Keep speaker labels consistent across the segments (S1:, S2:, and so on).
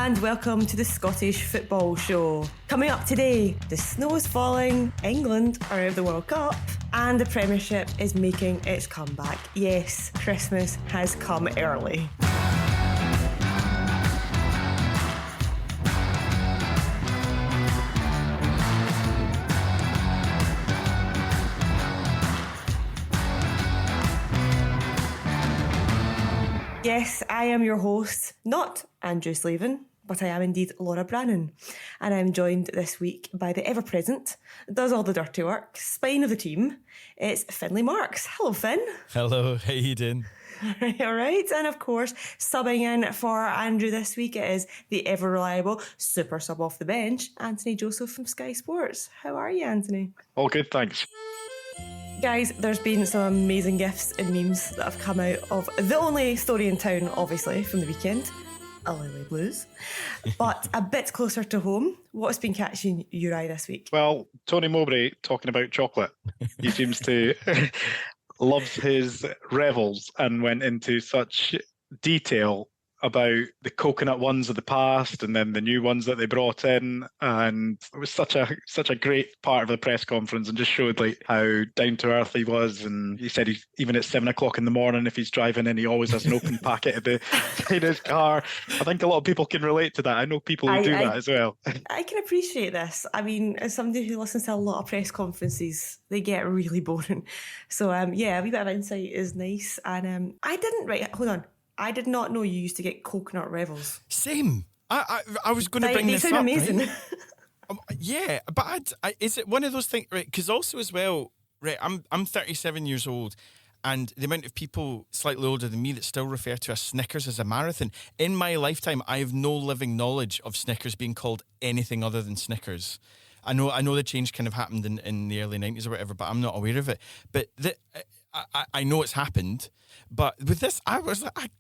S1: and welcome to the Scottish Football Show. Coming up today, the snow is falling, England are out of the World Cup, and the Premiership is making its comeback. Yes, Christmas has come early. Yes, I am your host, not Andrew Slavin, but I am indeed Laura Brannan. And I'm joined this week by the ever-present, does all the dirty work, spine of the team. It's Findlay Marks. Hello, Finn.
S2: Hello, how you doing?
S1: All right. And of course, subbing in for Andrew this week, it is the ever-reliable super sub off the bench, Anthony Joseph from Sky Sports. How are you, Anthony?
S3: All good, thanks.
S1: Guys, there's been some amazing gifs and memes that have come out of the only story in town, obviously, from the weekend, Lily Blues. But a bit closer to home, what's been catching your eye this week?
S3: Well, Tony Mowbray talking about chocolate. He seems to love his revels and went into such detail about the coconut ones of the past and then the new ones that they brought in, and it was such a great part of the press conference and just showed like how down to earth he was. And he said even at 7 o'clock in the morning, if he's driving in, he always has an open packet in his car. I think a lot of people can relate to that. I know people who do that as well. I
S1: can appreciate this. I mean, as somebody who listens to a lot of press conferences, they get really boring. So yeah, a wee bit of insight is nice. And I did not know you used to get coconut revels.
S2: Same. I was going to bring this up.
S1: They sound amazing.
S2: Right? Yeah, but is it one of those things? Right, because also as well, right, I'm 37 years old, and the amount of people slightly older than me that still refer to a Snickers as a marathon. In my lifetime, I have no living knowledge of Snickers being called anything other than Snickers. I know the change kind of happened in the early 90s or whatever, but I'm not aware of it. But I know it's happened. But with this, I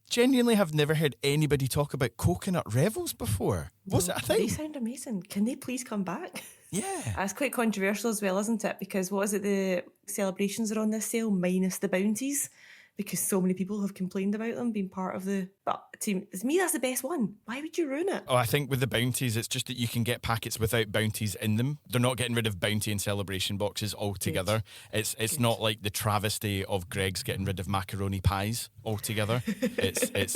S2: genuinely have never heard anybody talk about coconut revels before. Was it a thing?
S1: They sound amazing. Can they please come back?
S2: Yeah.
S1: It's quite controversial as well, isn't it? Because what is it, the celebrations are on this sale minus the bounties, because so many people have complained about them being part of the... But to me, that's the best one. Why would you ruin it?
S2: Oh, I think with the bounties, it's just that you can get packets without bounties in them. They're not getting rid of bounty and celebration boxes altogether. Good. It's not like the travesty of Greg's getting rid of macaroni pies altogether.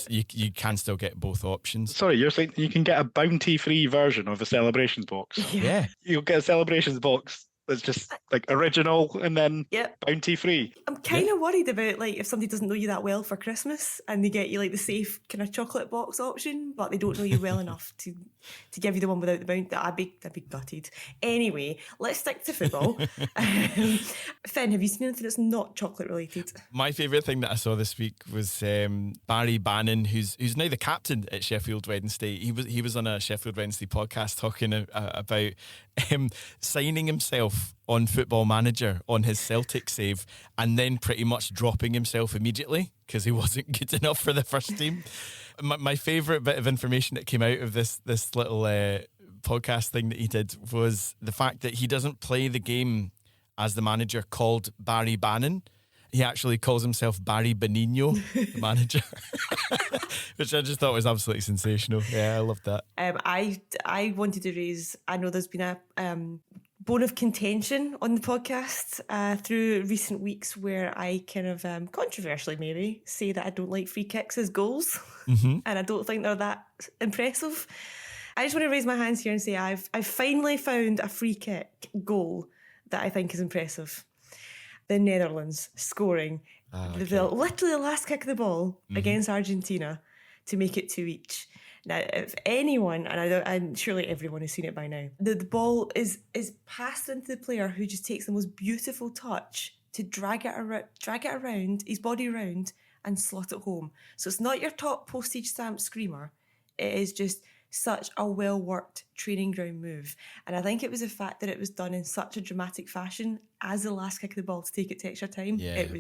S2: You can still get both options.
S3: Sorry, you're saying you can get a bounty-free version of a celebrations box?
S2: Yeah.
S3: You'll get a celebrations box that's just like original and then bounty free.
S1: I'm kind of worried about like if somebody doesn't know you that well for Christmas and they get you like the safe kind of chocolate box option, but they don't know you well enough to give you the one without the bounty. I'd be gutted. Anyway, let's stick to football. Finn, have you seen anything that's not chocolate related?
S2: My favourite thing that I saw this week was Barry Brannan, who's now the captain at Sheffield Wednesday. He was on a Sheffield Wednesday podcast talking about signing himself on Football Manager on his Celtic save and then pretty much dropping himself immediately because he wasn't good enough for the first team. My favourite bit of information that came out of this little podcast thing that he did was the fact that he doesn't play the game as the manager called Barry Bannon. He actually calls himself Barry Benigno, the manager, which I just thought was absolutely sensational. Yeah, I loved that.
S1: I wanted to raise, I know there's been a bone of contention on the podcast through recent weeks where I kind of controversially maybe say that I don't like free kicks as goals, and I don't think they're that impressive. I just want to raise my hands here and say I've finally found a free kick goal that I think is impressive. The Netherlands scoring literally the last kick of the ball against Argentina to make it 2 each. Now, if anyone, and I'm surely everyone has seen it by now, the ball is passed into the player who just takes the most beautiful touch to drag it around, his body around, and slot it home. So it's not your top postage stamp screamer. It is just such a well-worked training ground move. And I think it was the fact that it was done in such a dramatic fashion as the last kick of the ball to take it to extra time. Yeah. It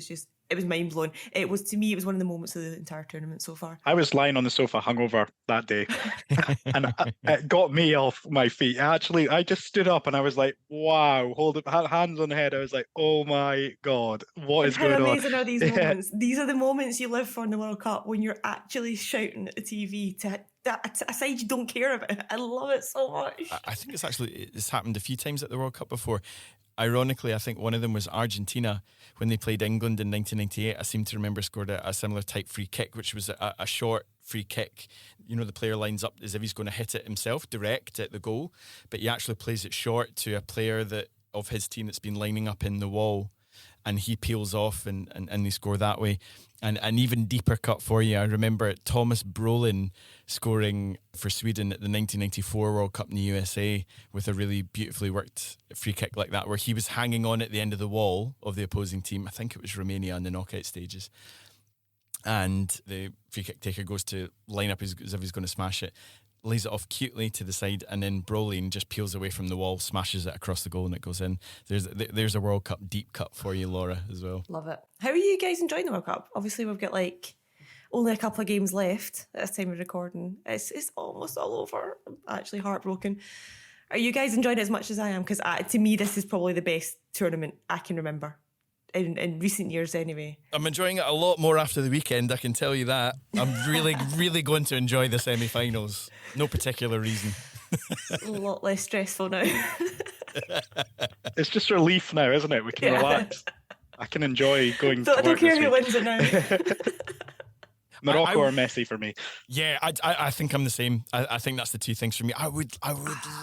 S1: was mind-blowing. To me, it was one of the moments of the entire tournament so far.
S3: I was lying on the sofa hungover that day and it got me off my feet. I just stood up and I was like, wow, hands on the head. I was like, oh my God, what is going on?
S1: How amazing are these moments? These are the moments you live for in the World Cup when you're actually shouting at the TV to a side you don't care about. I love it so much.
S2: I think it's happened a few times at the World Cup before. Ironically, I think one of them was Argentina when they played England in 1998. I seem to remember scored a similar type free kick, which was a short free kick. You know, the player lines up as if he's going to hit it himself direct at the goal, but he actually plays it short to a player of his team that's been lining up in the wall, and he peels off and they score that way. And an even deeper cut for you, I remember Thomas Brolin scoring for Sweden at the 1994 World Cup in the USA with a really beautifully worked free kick like that, where he was hanging on at the end of the wall of the opposing team. I think it was Romania in the knockout stages. And the free kick taker goes to line up as if he's going to smash it, lays it off cutely to the side, and then Brolin just peels away from the wall, smashes it across the goal, and it goes in. There's a World Cup deep cut for you, Laura, as well.
S1: Love it. How are you guys enjoying the World Cup? Obviously, we've got only a couple of games left at this time of recording. It's almost all over. I'm actually heartbroken. Are you guys enjoying it as much as I am? Because to me, this is probably the best tournament I can remember. In recent years anyway.
S2: I'm enjoying it a lot more after the weekend, I can tell you that. I'm really, really going to enjoy the semi-finals. No particular reason.
S1: A lot less stressful now.
S3: It's just relief now, isn't it? We can relax. I can enjoy going to work.
S1: I don't care who wins it now.
S3: Morocco or Messi for me.
S2: Yeah, I think I'm the same. I think that's the two things for me. I would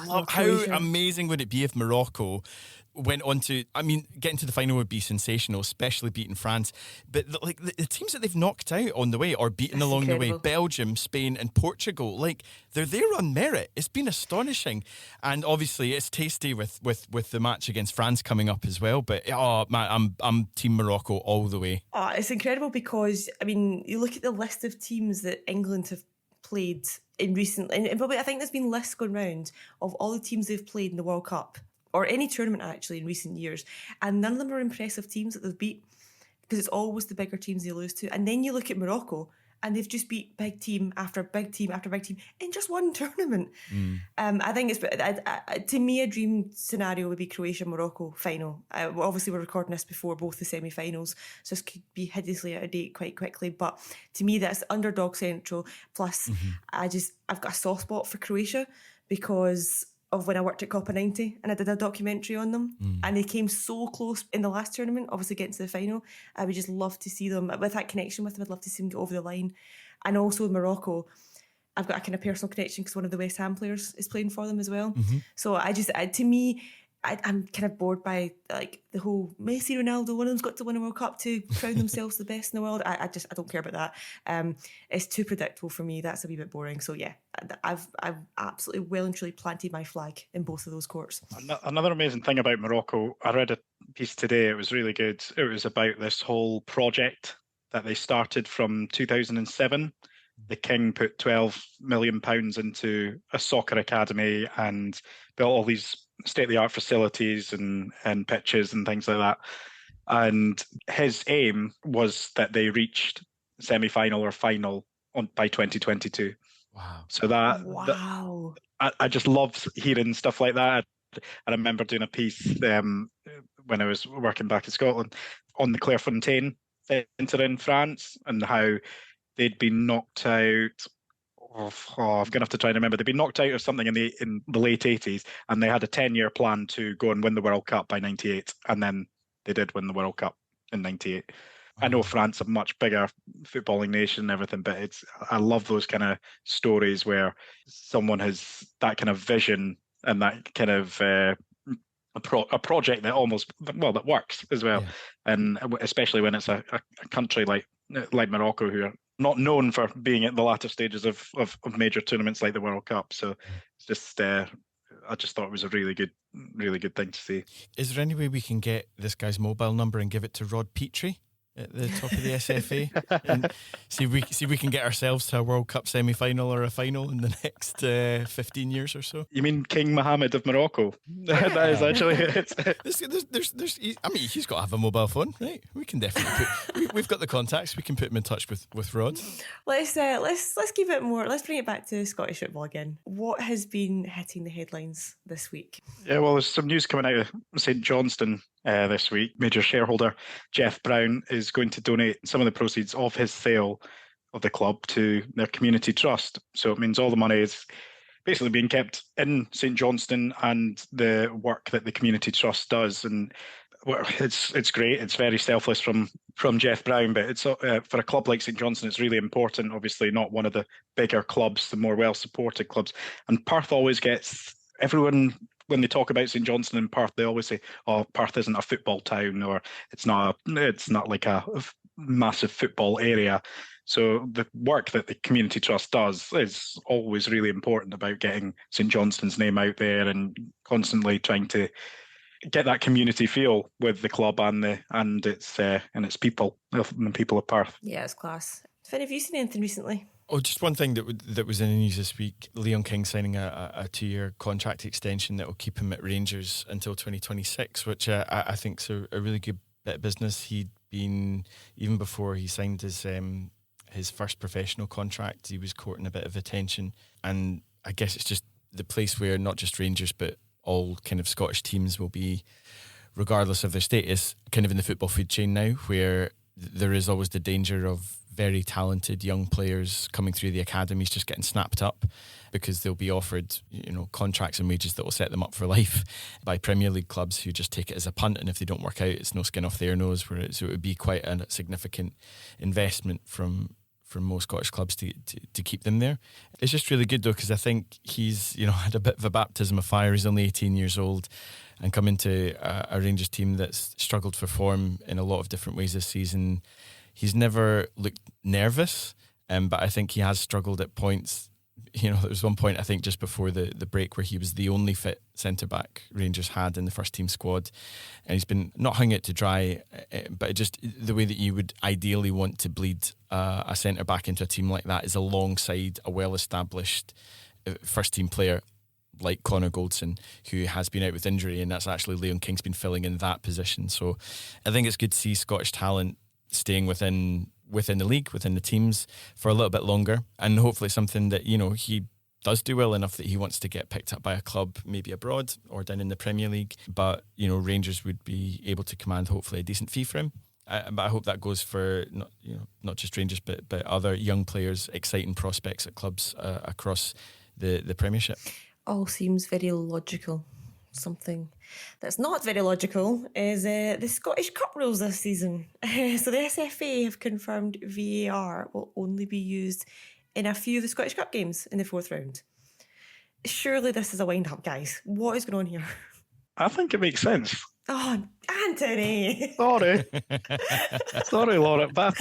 S2: love. How amazing would it be if Morocco went on to, getting to the final would be sensational, especially beating France. But the teams that they've knocked out on the way or beaten along
S1: incredible.
S2: the way, Belgium, Spain and Portugal, they're there on merit. It's been astonishing. And obviously it's tasty with the match against France coming up as well. But I'm Team Morocco all the way.
S1: Oh, it's incredible because, you look at the list of teams that England have played in recent, and probably I think there's been lists going round of all the teams they've played in the World Cup, or any tournament actually in recent years, and none of them are impressive teams that they've beat, because it's always the bigger teams they lose to. And then you look at Morocco and they've just beat big team after big team after big team in just one tournament. I think it's, to me, a dream scenario would be Croatia-Morocco final. Obviously we're recording this before both the semi-finals, so this could be hideously out of date quite quickly, but to me that's underdog central. Plus I've got a soft spot for Croatia because of when I worked at Copa 90 and I did a documentary on them, and they came so close in the last tournament, obviously getting to the final. I would just love to see them, with that connection with them, I'd love to see them get over the line. And also with Morocco, I've got a kind of personal connection because one of the West Ham players is playing for them as well. So to me, I'm kind of bored by the whole Messi, Ronaldo, one of them's got to win a World Cup to crown themselves the best in the world. I don't care about that. It's too predictable for me. That's a wee bit boring. So yeah, I've absolutely well and truly planted my flag in both of those courts.
S3: Another amazing thing about Morocco, I read a piece today, it was really good. It was about this whole project that they started from 2007. The King put £12 million into a soccer academy and built all these state-of-the-art facilities and pitches and things like that. And his aim was that they reached semi-final or final by 2022.
S2: Wow.
S3: So
S1: wow.
S3: I just love hearing stuff like that. I remember doing a piece when I was working back in Scotland on the Clairefontaine Centre in France and how they'd been knocked out. I'm going to have to try and remember. They'd been knocked out of something in the late 80s, and they had a 10-year plan to go and win the World Cup by 98, and then they did win the World Cup in 98. I know France, a much bigger footballing nation and everything, but I love those kind of stories where someone has that kind of vision and that kind of a project that that works as well. Yeah. And especially when it's a country like Morocco, who are not known for being at the latter stages of major tournaments like the World Cup. So it's just, I just thought it was a really good thing to see.
S2: Is there any way we can get this guy's mobile number and give it to Rod Petrie at the top of the SFA and see if we can get ourselves to a World Cup semi-final or a final in the next 15 years or so?
S3: You mean King Mohammed of Morocco? Yeah. That is actually it.
S2: He's got to have a mobile phone, right? We can definitely we've got the contacts. We can put him in touch with Rod.
S1: Let's keep it more. Let's bring it back to Scottish football again. What has been hitting the headlines this week?
S3: Yeah, well, there's some news coming out of St Johnstone this week. Major shareholder Jeff Brown is going to donate some of the proceeds of his sale of the club to their community trust. So it means all the money is basically being kept in St Johnstone and the work that the community trust does. And it's great. It's very selfless from Jeff Brown, but it's for a club like St Johnstone, it's really important. Obviously, not one of the bigger clubs, the more well-supported clubs. And Perth always gets everyone. When they talk about St Johnstone and Perth, they always say, "Oh, Perth isn't a football town, or it's not like a massive football area." So the work that the community trust does is always really important about getting St Johnstone's name out there and constantly trying to get that community feel with the club and its people, the people of Perth.
S1: Yeah, it's class. Finn, have you seen anything recently?
S2: Oh, just one thing that was in the news this week. Leon King signing a 2-year contract extension that will keep him at Rangers until 2026, which I think is a really good bit of business. He'd been, even before he signed his first professional contract, he was courting a bit of attention. And I guess it's just the place where not just Rangers, but all kind of Scottish teams will be, regardless of their status, kind of in the football food chain now, where there is always the danger of very talented young players coming through the academies just getting snapped up because they'll be offered, contracts and wages that will set them up for life by Premier League clubs who just take it as a punt, and if they don't work out, it's no skin off their nose. So it would be quite a significant investment from most Scottish clubs to keep them there. It's just really good though, because I think he's had a bit of a baptism of fire. He's only 18 years old and come into a Rangers team that's struggled for form in a lot of different ways this season. He's never looked nervous, but I think he has struggled at points. There was one point, I think, just before the break where he was the only fit centre-back Rangers had in the first team squad. And he's been not hung out to dry, but just the way that you would ideally want to bleed a centre-back into a team like that is alongside a well-established first-team player like Connor Goldson, who has been out with injury, and that's actually Leon King's been filling in that position. So I think it's good to see Scottish talent staying within the league, within the teams for a little bit longer, and hopefully something that he does do well enough that he wants to get picked up by a club maybe abroad or down in the Premier League, but Rangers would be able to command hopefully a decent fee for him. But I hope that goes for not just Rangers but other young players, exciting prospects at clubs across the Premiership.
S1: All seems very logical. Something that's not very logical is the Scottish Cup rules this season. So the SFA have confirmed VAR will only be used in a few of the Scottish Cup games in the 4th round. Surely this is a wind-up, guys. What is going on here?
S3: I think it makes sense.
S1: Oh, Anthony!
S3: Sorry, Laura. But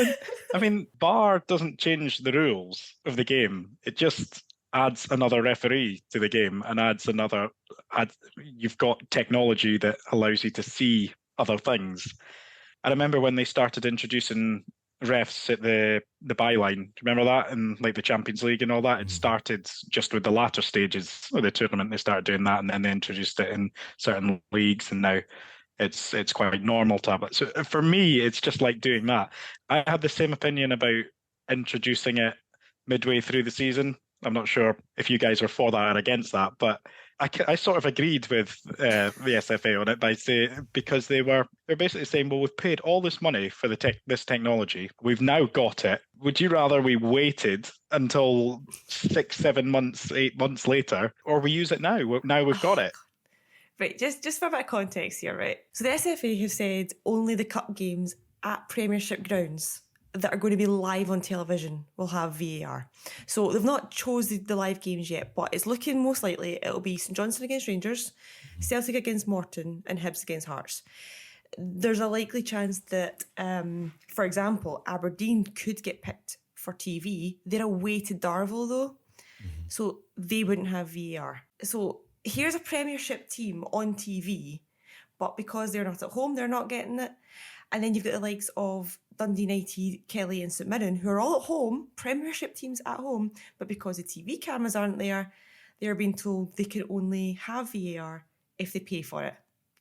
S3: I mean, VAR doesn't change the rules of the game. It just adds another referee to the game and you've got technology that allows you to see other things. I remember when they started introducing refs at the byline. Do you remember that in like the Champions League and all that? It started just with the latter stages of the tournament. They started doing that, and then they introduced it in certain leagues, and now it's quite normal to have it. So for me, it's just like doing that. I had the same opinion about introducing it midway through the season. I'm not sure if you guys were for that or against that, but I sort of agreed with the SFA on it because they're basically saying, well, we've paid all this money for this technology. We've now got it. Would you rather we waited until 6, 7 months, 8 months later, or we use it now? Now we've got it.
S1: Right, just for a bit of context here, right? So the SFA have said only the cup games at Premiership grounds that are going to be live on television will have VAR. So they've not chosen the live games yet, but it's looking most likely it'll be St Johnstone against Rangers, Celtic against Morton, and Hibs against Hearts. There's a likely chance that, for example, Aberdeen could get picked for TV. They're away to Darvel though, so they wouldn't have VAR. So here's a Premiership team on TV, but because they're not at home, they're not getting it. And then you've got the likes of Dundee United, Kelly and St Mirren, who are all at home, Premiership teams at home, but because the TV cameras aren't there, they're being told they can only have VAR if they pay for it.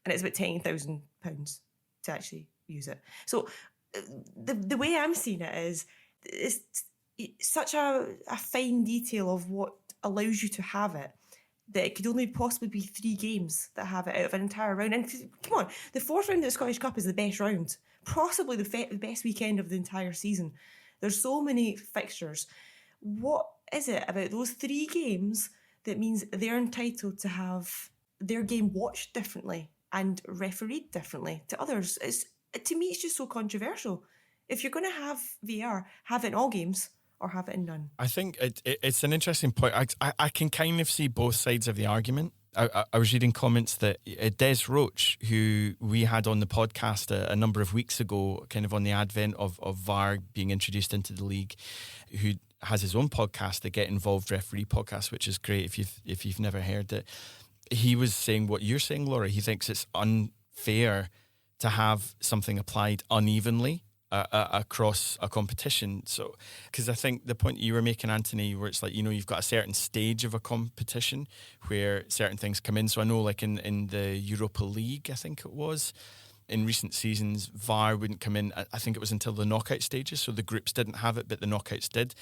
S1: And it's about £10,000 to actually use it. So the way I'm seeing it is, it's such a fine detail of what allows you to have it, that it could only possibly be 3 games that have it out of an entire round. And come on, the 4th round of the Scottish Cup is the best round, possibly the best weekend of the entire season. There's so many fixtures. What is it about those 3 games that means they're entitled to have their game watched differently and refereed differently to others? To me, it's just so controversial. If you're going to have VAR, have it in all games or have it in none.
S2: I think it's an interesting point. I can kind of see both sides of the argument. I was reading comments that Des Roach, who we had on the podcast a number of weeks ago, kind of on the advent of VAR being introduced into the league, who has his own podcast, the Get Involved Referee podcast, which is great if you've never heard it. He was saying what you're saying, Laura. He thinks it's unfair to have something applied unevenly across a competition. So, because I think the point you were making, Anthony, where it's like, you've got a certain stage of a competition where certain things come in. So I know, like in the Europa League, I think it was, in recent seasons, VAR wouldn't come in. I think it was until the knockout stages. So the groups didn't have it, but the knockouts did.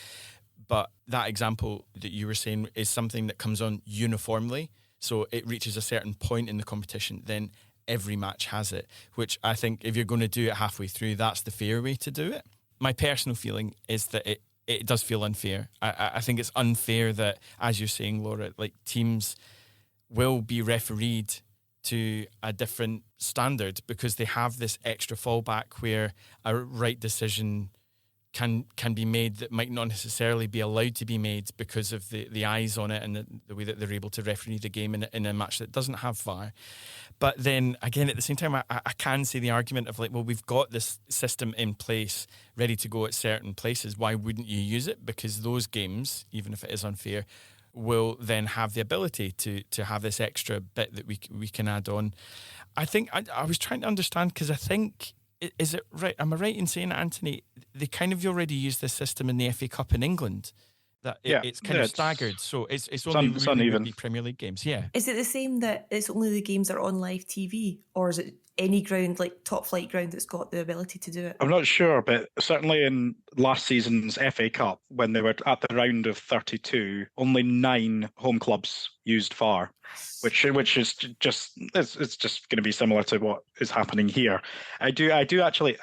S2: But that example that you were saying is something that comes on uniformly. So it reaches a certain point in the competition, then every match has it, which I think if you're going to do it halfway through, that's the fair way to do it. My personal feeling is that it does feel unfair. I think it's unfair that, as you're saying, Laura, like teams will be refereed to a different standard because they have this extra fallback where a right decision can be made that might not necessarily be allowed to be made because of the eyes on it and the way that they're able to referee the game in a match that doesn't have VAR. But then again, at the same time, I can see the argument of like, well, we've got this system in place ready to go at certain places. Why wouldn't you use it? Because those games, even if it is unfair, will then have the ability to have this extra bit that we can add on. I think I was trying to understand, because I think, is it right? Am I right in saying, Anthony, they kind of already use this system in the FA Cup in England? That it's kind of staggered, so it's only really Premier League games. Yeah.
S1: Is it the same that it's only the games that are on live TV, or is it any ground, like top flight ground, that's got the ability to do it?
S3: I'm not sure, but certainly in last season's FA Cup, when they were at the round of 32, only 9 home clubs used VAR, which is just it's just going to be similar to what is happening here. I do actually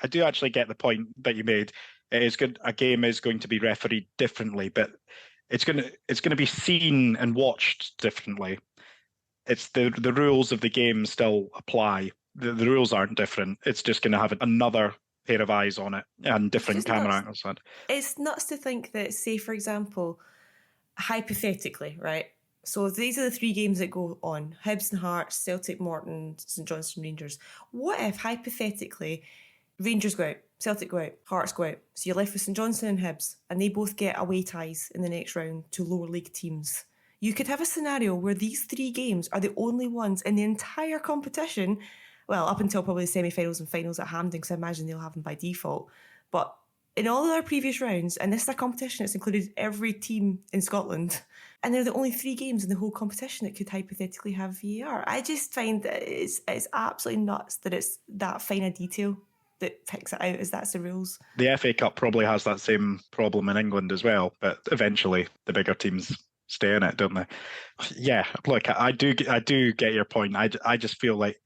S3: get the point that you made. It is good. A game is going to be refereed differently, but it's going to be seen and watched differently. It's the rules of the game still apply. The rules aren't different. It's just going to have another pair of eyes on it and different camera angles.
S1: It's nuts to think that, say, for example, hypothetically, right? So these are the 3 games that go on: Hibs and Hearts, Celtic, Morton, St Johnstone, Rangers. What if, hypothetically, Rangers go out, Celtic go out, Hearts go out, so you're left with St Johnstone and Hibs, and they both get away ties in the next round to lower league teams? You could have a scenario where these 3 games are the only ones in the entire competition, well, up until probably the semi-finals and finals at Hampden, because I imagine they'll have them by default. But in all of their previous rounds, and this is a competition that's included every team in Scotland, and they're the only 3 games in the whole competition that could hypothetically have VAR. I just find that it's absolutely nuts that it's that fine a detail that picks it out as that's the rules. The
S3: FA Cup probably has that same problem in England as well, but eventually the bigger teams stay in it, don't they? Yeah, look, I do get your point. I just feel like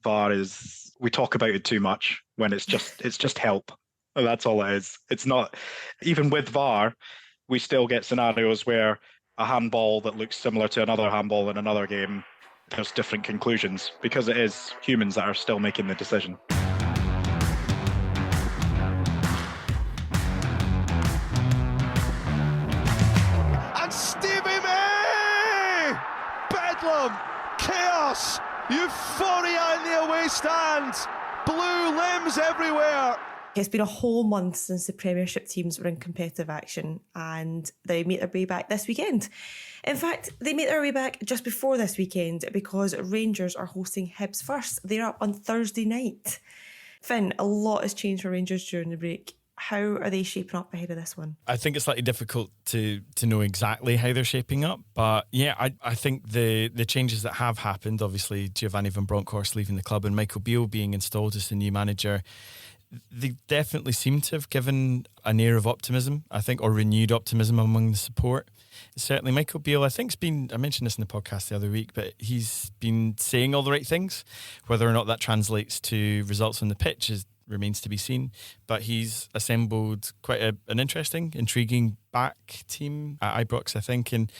S3: VAR is, we talk about it too much when it's just help. That's all it is. It's not, even with VAR, we still get scenarios where a handball that looks similar to another handball in another game, there's different conclusions because it is humans that are still making the decision.
S4: Chaos, euphoria in the away stand, blue limbs everywhere.
S1: It's been a whole month since the Premiership teams were in competitive action, and they make their way back this weekend. In fact, they make their way back just before this weekend because Rangers are hosting Hibs first. They're up on Thursday night. Finn, a lot has changed for Rangers during the break. How are they shaping up ahead of this one?
S2: I think it's slightly difficult to know exactly how they're shaping up. But yeah, I think the changes that have happened, obviously Giovanni van Bronckhorst leaving the club and Michael Beale being installed as the new manager, they definitely seem to have given an air of optimism, I think, or renewed optimism among the support. Certainly Michael Beale, I think, I mentioned this in the podcast the other week, but he's been saying all the right things. Whether or not that translates to results on the pitch is remains to be seen. But he's assembled quite an interesting, intriguing back team at Ibrox, I think. And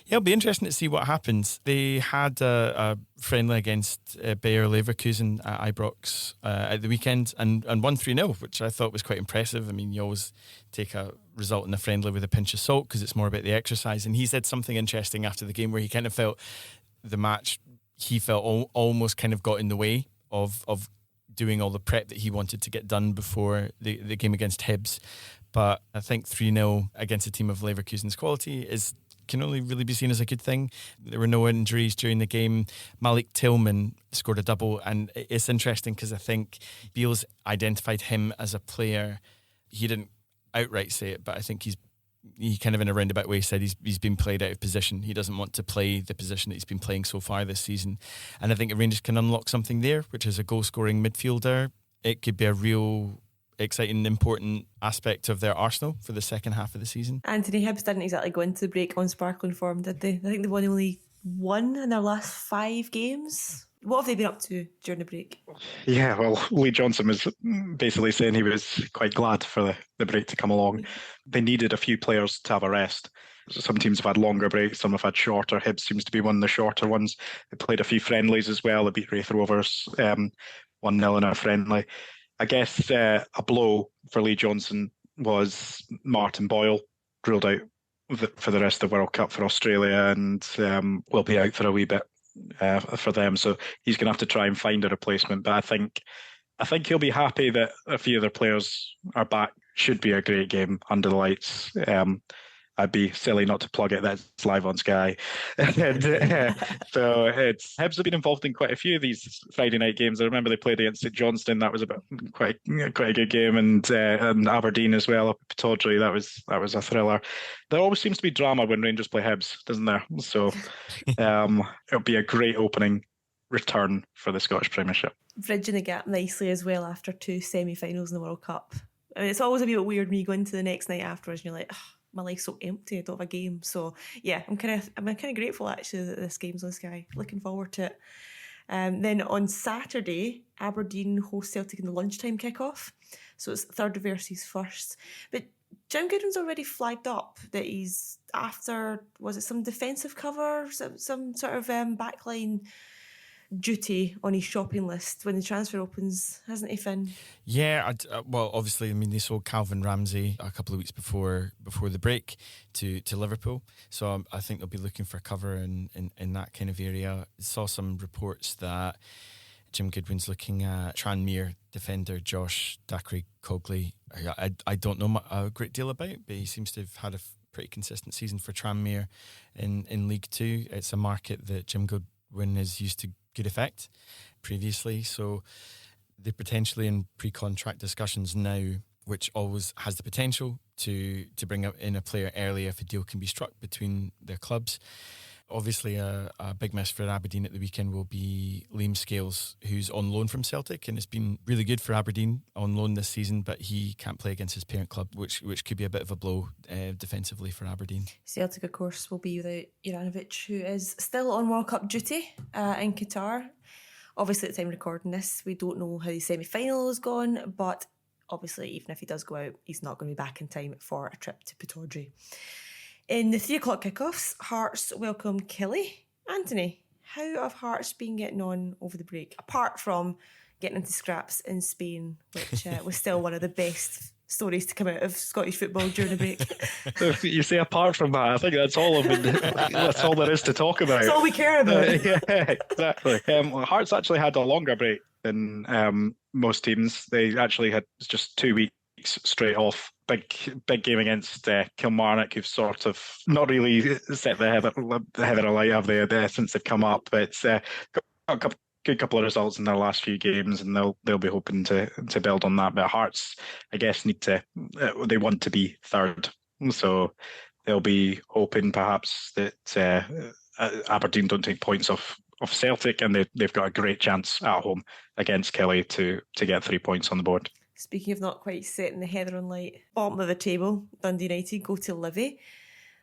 S2: yeah, it'll be interesting to see what happens. They had a friendly against Bayer Leverkusen at Ibrox at the weekend and won 3-0, which I thought was quite impressive. I mean, you always take a result in a friendly with a pinch of salt because it's more about the exercise. And he said something interesting after the game where he kind of felt the match, he felt almost kind of got in the way of doing all the prep that he wanted to get done before the game against Hibs. But I think 3-0 against a team of Leverkusen's quality can only really be seen as a good thing. There were no injuries during the game. Malik Tillman scored a double, and it's interesting because I think Beale's identified him as a player. He didn't outright say it, but I think he kind of in a roundabout way said he's been played out of position. He doesn't want to play the position that he's been playing so far this season. And I think Rangers can unlock something there, which is a goal-scoring midfielder. It could be a real exciting, important aspect of their arsenal for the second half of the season.
S1: Anthony, Hibs didn't exactly go into the break on sparkling form, did they? I think they won only one in their last 5 games. What have they been up to during the break?
S3: Yeah, well, Lee Johnson was basically saying he was quite glad for the break to come along. They needed a few players to have a rest. Some teams have had longer breaks, some have had shorter. Hibs seems to be one of the shorter ones. They played a few friendlies as well. They beat Wraith Rovers 1-0 in a friendly. I guess a blow for Lee Johnson was Martin Boyle ruled out for the rest of the World Cup for Australia and will be out for a wee bit for them. So he's going to have to try and find a replacement. But I think he'll be happy that a few other players are back. Should be a great game under the lights. I'd be silly not to plug it. That's live on Sky. So Hibs have been involved in quite a few of these Friday night games. I remember they played against St Johnstone. That was quite a good game, and Aberdeen as well up at Pittodrie. That was a thriller. There always seems to be drama when Rangers play Hibs, doesn't there? So it'll be a great opening return for the Scottish Premiership.
S1: Bridging the gap nicely as well after 2 semi-finals in the World Cup. I mean, it's always a bit weird when you go into the next night afterwards and you're like, my life's so empty, I don't have a game. So yeah, I'm kind of grateful actually that this game's on Sky. Looking forward to it. Then on Saturday, Aberdeen host Celtic in the lunchtime kickoff. So it's third versus first. But Jim Goodwin's already flagged up that he's after, was it some defensive cover, some sort of backline duty on his shopping list when the transfer opens, hasn't he, Finn?
S2: Yeah, well, obviously, I mean, they sold Calvin Ramsey a couple of weeks before the break to Liverpool, so I think they'll be looking for cover in that kind of area. I saw some reports that Jim Goodwin's looking at Tranmere defender Josh Dacre-Cogley. I don't know a great deal about, but he seems to have had a pretty consistent season for Tranmere in League Two. It's a market that Jim Goodwin is used to good effect previously, so they're potentially in pre-contract discussions now, which always has the potential to bring in a player early if a deal can be struck between their clubs. Obviously a big miss for Aberdeen at the weekend will be Liam Scales, who's on loan from Celtic and has been really good for Aberdeen on loan this season, but he can't play against his parent club, which could be a bit of a blow defensively for Aberdeen.
S1: Celtic, of course, will be without Juranovic, who is still on World Cup duty in Qatar. Obviously, at the time of recording this, we don't know how the semi-final has gone, but obviously, even if he does go out, he's not going to be back in time for a trip to Pittodrie. In the 3 o'clock kickoffs, Hearts welcome Killie. Anthony, how have Hearts been getting on over the break? Apart from getting into scraps in Spain, which was still one of the best stories to come out of Scottish football during the break.
S3: You say apart from that, I think that's all that's all there is to talk about.
S1: That's all we care about.
S3: Yeah, exactly. Hearts actually had a longer break than most teams. They actually had just 2 weeks straight off. Big game against Kilmarnock, who've sort of not really set the heather alight, have they, since they've come up. But it's got a good couple of results in their last few games, and they'll be hoping to build on that. But Hearts, I guess, they want to be third, so they'll be hoping perhaps that Aberdeen don't take points off Celtic, and they've got a great chance at home against Killie to get 3 points on the board.
S1: Speaking of not quite setting the heather on light, bottom of the table, Dundee United go to Livy.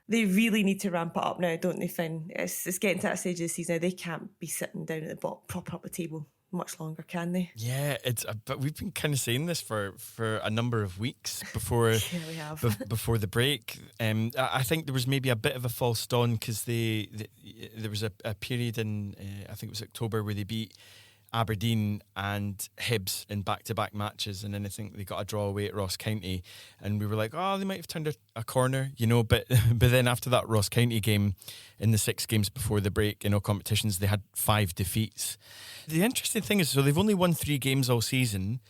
S1: They really need to ramp it up now, don't they, Finn? It's getting to that stage of the season now. They can't be sitting down at the bottom, propping up the table. much longer, can they?
S2: Yeah, but we've been kind of saying this for a number of weeks before
S1: Yeah, we have.
S2: before the break. I think there was maybe a bit of a false dawn because there was a period in I think it was October where they beat Aberdeen and Hibs in back-to-back matches, and then I think they got a draw away at Ross County, and we were like, oh, they might have turned a corner, but then after that Ross County game, in the 6 games before the break in all competitions, they had 5 defeats. The interesting thing is, so they've only won 3 games all season.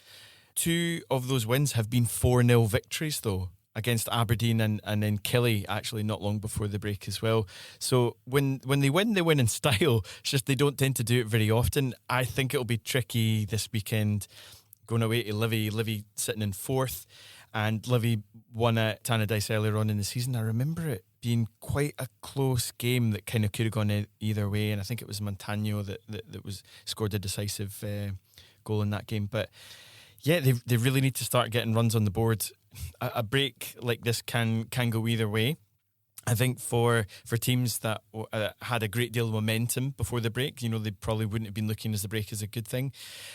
S2: 2 of those wins have been 4-0 victories though, against Aberdeen and then Killie actually not long before the break as well. So when they win in style. It's just they don't tend to do it very often. I think it'll be tricky this weekend going away to Livy. Livy sitting in 4th, and Livy won at Tannadice earlier on in the season. I remember it being quite a close game that kind of could have gone either way, and I think it was Montagno that was scored a decisive goal in that game. But yeah, they really need to start getting runs on the board. A break like this can go either way. I think for teams that had a great deal of momentum before the break, they probably wouldn't have been looking as the break as a good thing.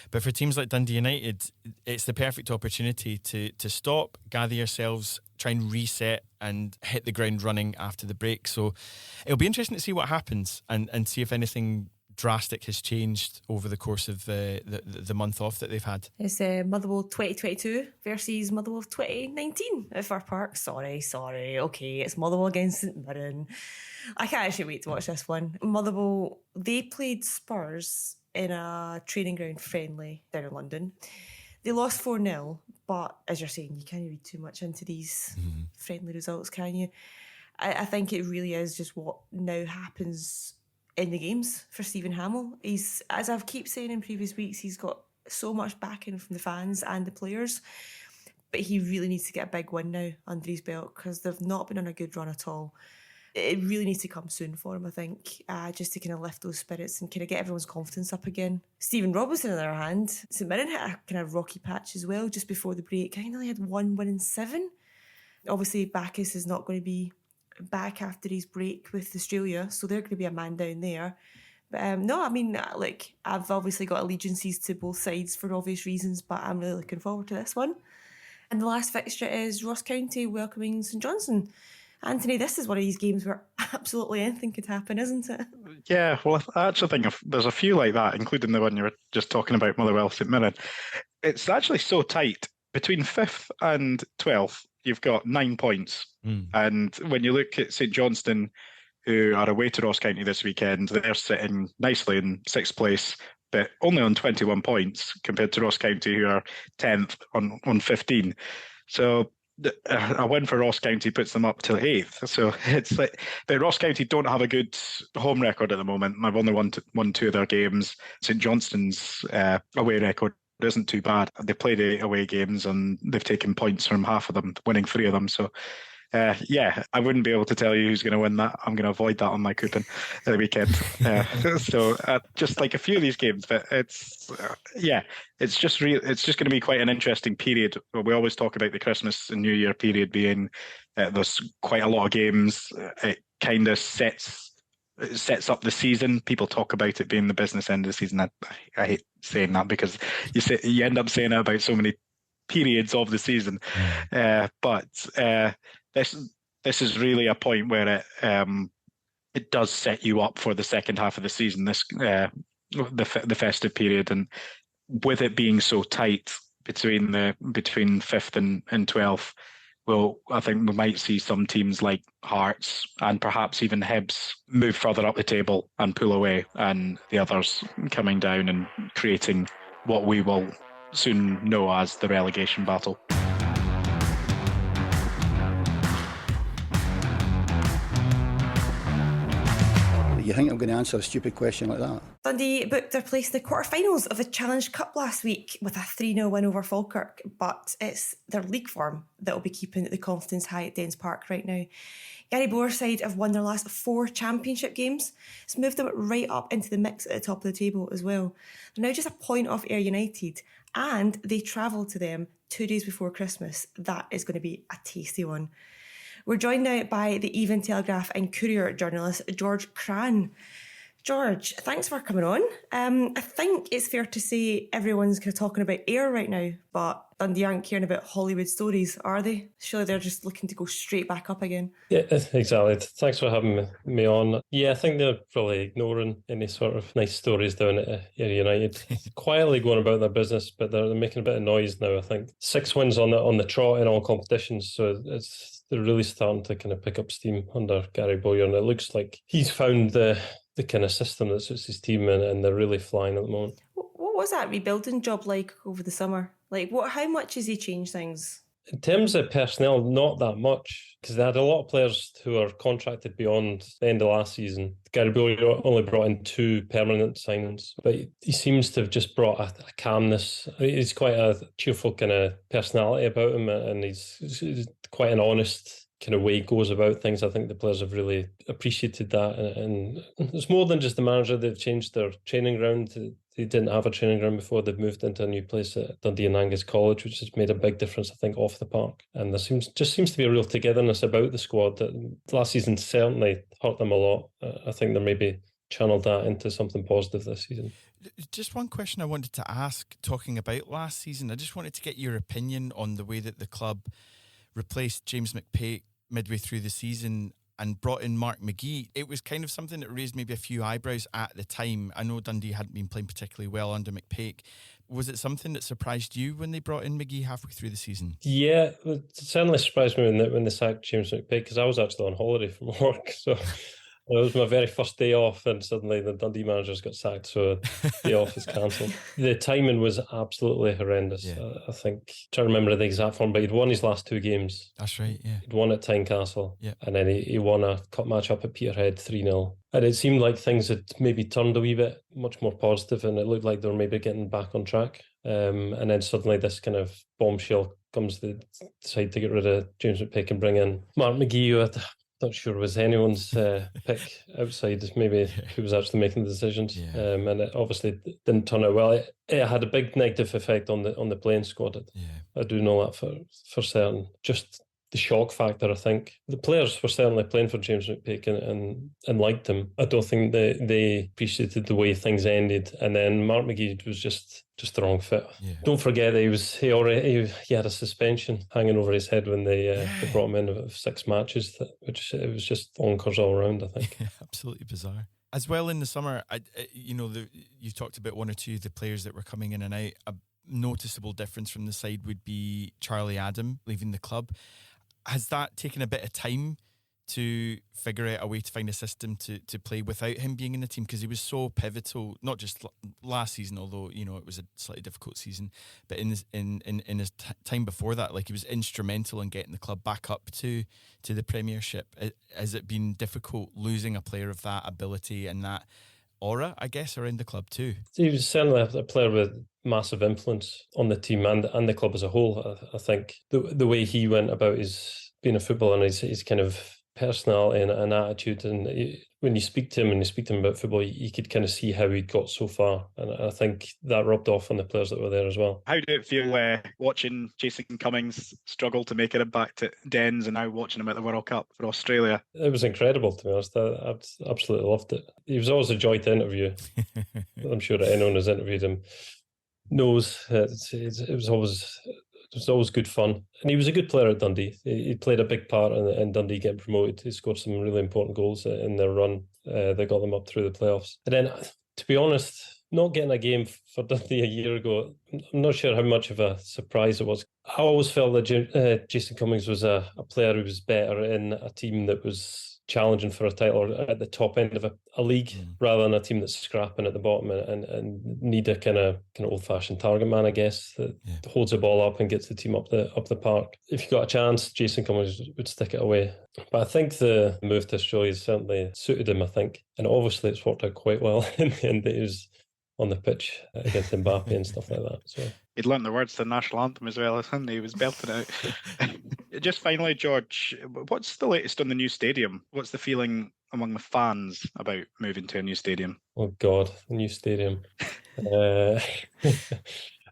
S2: But for teams like Dundee United, it's the perfect opportunity to stop, gather yourselves, try and reset and hit the ground running after the break. So it'll be interesting to see what happens and see if anything drastic has changed over the course of the month off that they've had.
S1: It's Motherwell 2022 versus Motherwell 2019 at Fir Park. Sorry. Okay, it's Motherwell against St Mirren. I can't actually wait to watch this one. Motherwell, they played Spurs in a training ground friendly down in London. They lost 4-0, but as you're saying, you can't read too much into these friendly results, can you? I think it really is just what now happens in the games for Stephen Hamill. He's, as I've keep saying in previous weeks, he's got so much backing from the fans and the players, but he really needs to get a big win now under his belt because they've not been on a good run at all. It really needs to come soon for him, I think, just to kind of lift those spirits and kind of get everyone's confidence up again. Stephen Robinson, on the other hand, St Mirren hit a kind of rocky patch as well just before the break. I think they only had 1 win in 7. Obviously, Bacchus is not going to be back after his break with Australia, so they're going to be a man down there. But no, I mean, like, I've obviously got allegiances to both sides for obvious reasons, but I'm really looking forward to this one. And the last fixture is Ross County welcoming St Johnstone. Anthony, this is one of these games where absolutely anything could happen, isn't it?
S3: Yeah, well, I actually think there's a few like that, including the one you were just talking about, Motherwell St Mirren. It's actually so tight. Between 5th and 12th, you've got 9 points. And when you look at St Johnstone, who are away to Ross County this weekend, they're sitting nicely in 6th place, but only on 21 points compared to Ross County, who are 10th on 15. So a win for Ross County puts them up to 8th. So it's like the Ross County don't have a good home record at the moment. I've only won 2 of their games. St Johnstone's away record isn't too bad. They played 8 away games and they've taken points from half of them, winning 3 of them. So yeah, I wouldn't be able to tell you who's going to win that. I'm going to avoid that on my coupon at the weekend. So just like a few of these games, but it's just it's just going to be quite an interesting period. We always talk about the Christmas and New Year period being there's quite a lot of games. It kind of sets up the season. People talk about it being the business end of the season. I hate saying that because you end up saying it about so many periods of the season. But this is really a point where it does set you up for the second half of the season. This the festive period, and with it being so tight between 5th and 12th. Well, I think we might see some teams like Hearts and perhaps even Hibs move further up the table and pull away, and the others coming down and creating what we will soon know as the relegation battle.
S5: You think I'm going to answer a stupid question like that?
S1: Dundee booked their place in the quarterfinals of the Challenge Cup last week with a 3-0 win over Falkirk, but it's their league form that will be keeping the confidence high at Dens Park right now. Gary Boer's side have won their last 4 championship games. It's moved them right up into the mix at the top of the table as well. They're now just a point off Ayr United, and they travel to them 2 days before Christmas. That is going to be a tasty one. We're joined now by the Telegraph and Courier journalist George Cran. George, thanks for coming on. I think it's fair to say everyone's kind of talking about Ayr right now, but Dundee aren't caring about Hollywood stories, are they? Surely they're just looking to go straight back up again.
S6: Yeah, exactly. Thanks for having me on. Yeah, I think they're probably ignoring any sort of nice stories down at Ayr United. Quietly going about their business, but they're making a bit of noise now, I think. 6 wins on the trot in all competitions, so they're really starting to kind of pick up steam under Gary Bowyer, and it looks like he's found the kind of system that suits his team, and they're really flying at the moment.
S1: What was that rebuilding job like over the summer? Like, how much has he changed things?
S6: In terms of personnel, not that much, because they had a lot of players who are contracted beyond the end of last season. Gary Bowyer only brought in 2 permanent signings, but he seems to have just brought a calmness. He's quite a cheerful kind of personality about him, and he's quite an honest kind of way he goes about things. I think the players have really appreciated that, and it's more than just the manager. They've changed their training ground. They didn't have a training ground before. They've moved into a new place at Dundee and Angus College, which has made a big difference, I think, off the park. And there seems to be a real togetherness about the squad that last season certainly hurt them a lot. I think they maybe channeled that into something positive this season.
S2: Just one question I wanted to ask, talking about last season. I just wanted to get your opinion on the way that the club replaced James McPake midway through the season and brought in Mark McGee. It was kind of something that raised maybe a few eyebrows at the time. I know Dundee hadn't been playing particularly well under McPake. Was it something that surprised you when they brought in McGee halfway through the season? Yeah,
S6: it certainly surprised me when they sacked James McPake, because I was actually on holiday from work, so it was my very first day off, and suddenly the Dundee managers got sacked, so the off is cancelled. The timing was absolutely horrendous. Yeah. I think, I'm trying to remember the exact form, but he'd won his last 2 games.
S2: That's right, yeah.
S6: He'd won at Tynecastle,
S2: yeah.
S6: And then he won a cup match up at Peterhead 3-0. And it seemed like things had maybe turned a wee bit much more positive, and it looked like they were maybe getting back on track. And then suddenly this kind of bombshell comes. They decide to get rid of James McPake and bring in Mark McGee, who not sure it was anyone's pick outside, maybe who was actually making the decisions. Yeah. And it obviously didn't turn out well. It had a big negative effect on the playing squad. I do know that for certain. Just the shock factor, I think. The players were certainly playing for James McPake and liked him. I don't think they appreciated the way things ended. And then Mark McGee was just the wrong fit. Yeah. Don't forget that he had a suspension hanging over his head when they brought him in of 6 matches, which it was just bonkers all around, I think.
S2: Absolutely bizarre. As well, in the summer, you've talked about 1 or 2 of the players that were coming in and out. A noticeable difference from the side would be Charlie Adam leaving the club. Has that taken a bit of time to figure out a way to find a system to play without him being in the team? Because he was so pivotal, not just last season, although it was a slightly difficult season, but in his time before that, like, he was instrumental in getting the club back up to the Premiership. Has it been difficult losing a player of that ability and that aura, I guess, around the club too?
S6: He was certainly a player with massive influence on the team and the club as a whole. I think the way he went about his being a footballer and his kind of personality and attitude, and when you speak to him about football, you could kind of see how he got so far, and I think that rubbed off on the players that were there as well.
S3: How did it feel watching Jason Cummings struggle to make it back to Dens, and now watching him at the World Cup for Australia?
S6: It was incredible, to be honest. I absolutely loved it. He was always a joy to interview. I'm sure that anyone who's interviewed him knows it was always good fun. And he was a good player at Dundee. He played a big part in Dundee getting promoted. He scored some really important goals in their run. They got them up through the playoffs. And then, to be honest, not getting a game for Dundee a year ago, I'm not sure how much of a surprise it was. I always felt that Jason Cummings was a player who was better in a team that was challenging for a title or at the top end of a league, rather than a team that's scrapping at the bottom and need a kind of old-fashioned target man, I guess, that holds the ball up and gets the team up the park. If you got a chance, Jason Cummings would stick it away. But I think the move to Australia certainly suited him, I think. And obviously it's worked out quite well in the end. He was on the pitch against Mbappe and stuff like that. So
S3: he'd learnt the words to the national anthem as well, hasn't he? He was belting it out. Just finally, George, what's the latest on the new stadium? What's the feeling among the fans about moving to a new stadium?
S6: Oh God, a new stadium.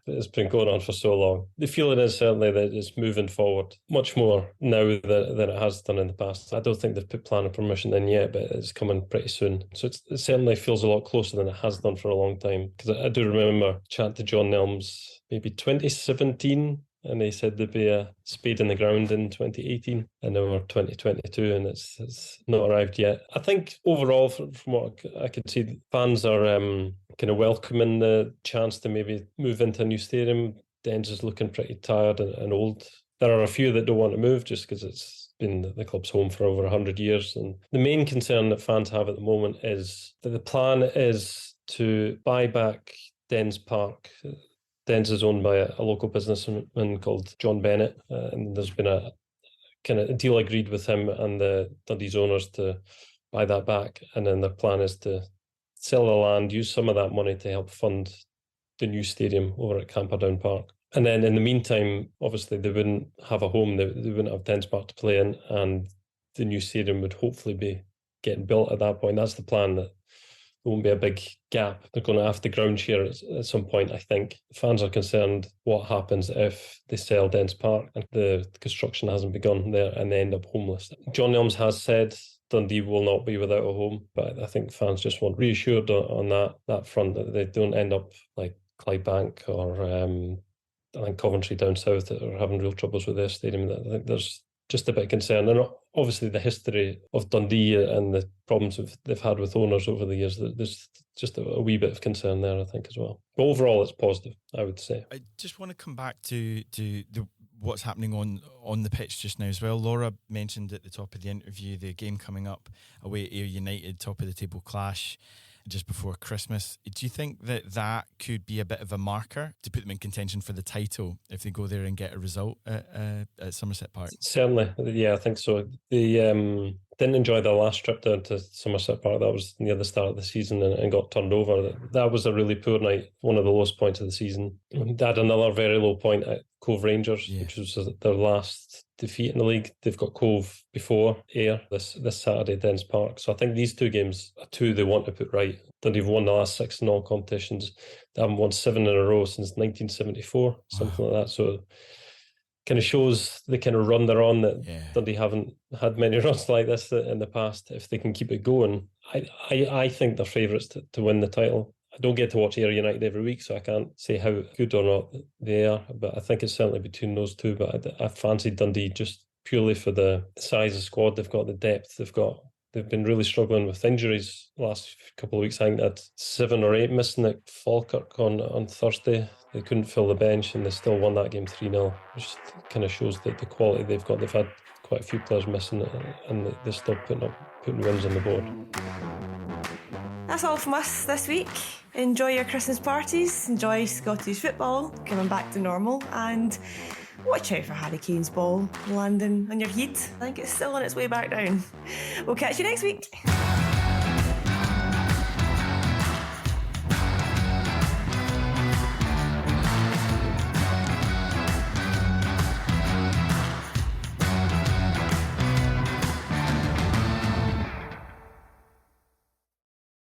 S6: it's been going on for so long. The feeling is certainly that it's moving forward much more now than it has done in the past. I don't think they've put planning permission in yet, but it's coming pretty soon. So it certainly feels a lot closer than it has done for a long time. Because I do remember chatting to John Nelms maybe 2017, and they said there'd be a spade in the ground in 2018, and now we're 2022, and it's not arrived yet. I think overall, from what I could see, fans are kind of welcoming the chance to maybe move into a new stadium. Dens is looking pretty tired and old. There are a few that don't want to move just because it's been the club's home for over 100 years. And the main concern that fans have at the moment is that the plan is to buy back Dens Park. Dens is owned by a local businessman called John Bennett, and there's been a kind of deal agreed with him and the Dundee's owners to buy that back. And then their plan is to sell the land, use some of that money to help fund the new stadium over at Camperdown Park. And then in the meantime, obviously they wouldn't have a home, they wouldn't have Dens Park to play in, and the new stadium would hopefully be getting built at that point. That's the plan, that there won't be a big gap. They're going to have to ground share at some point, I think. Fans are concerned what happens if they sell Dens Park and the construction hasn't begun there and they end up homeless. John Nelms has said Dundee will not be without a home, but I think fans just want reassured on that front, that they don't end up like Clydebank or I think Coventry down south that are having real troubles with their stadium. I think there's just a bit of concern. And obviously the history of Dundee and the problems they've had with owners over the years, there's just a wee bit of concern there, I think, as well. But overall, it's positive, I would say.
S2: I just want to come back to what's happening on the pitch just now as well. Laura mentioned at the top of the interview the game coming up away at Ayr United, top of the table clash just before Christmas. Do you think that could be a bit of a marker to put them in contention for the title if they go there and get a result at Somerset Park?
S6: Certainly, yeah, I think so. They didn't enjoy their last trip down to Somerset Park. That was near the start of the season and got turned over. That was a really poor night, one of the lowest points of the season. They had another very low point at Cove Rangers, which was their last defeat in the league. They've got Cove before Ayr this Saturday, Dens Park. So I think these two games are two they want to put right. Dundee have won the last 6 in all competitions. They haven't won 7 in a row since 1974, something like that. So kind of shows the kind of run they're on, that Dundee haven't had many runs like this in the past. If they can keep it going, I think they're favourites to win the title. I don't get to watch Ayr United every week, so I can't say how good or not they are, but I think it's certainly between those two. But I fancy Dundee just purely for the size of squad they've got, the depth they've got. They've been really struggling with injuries the last couple of weeks. I think that 7 or 8 missing at Falkirk on Thursday. They couldn't fill the bench and they still won that game 3-0, which kind of shows that the quality they've got. They've had quite a few players missing and they're still putting wins on the board.
S1: That's all from us this week. Enjoy your Christmas parties, enjoy Scottish football coming back to normal, and watch out for Harry Kane's ball landing on your head. I think it's still on its way back down. We'll catch you next week.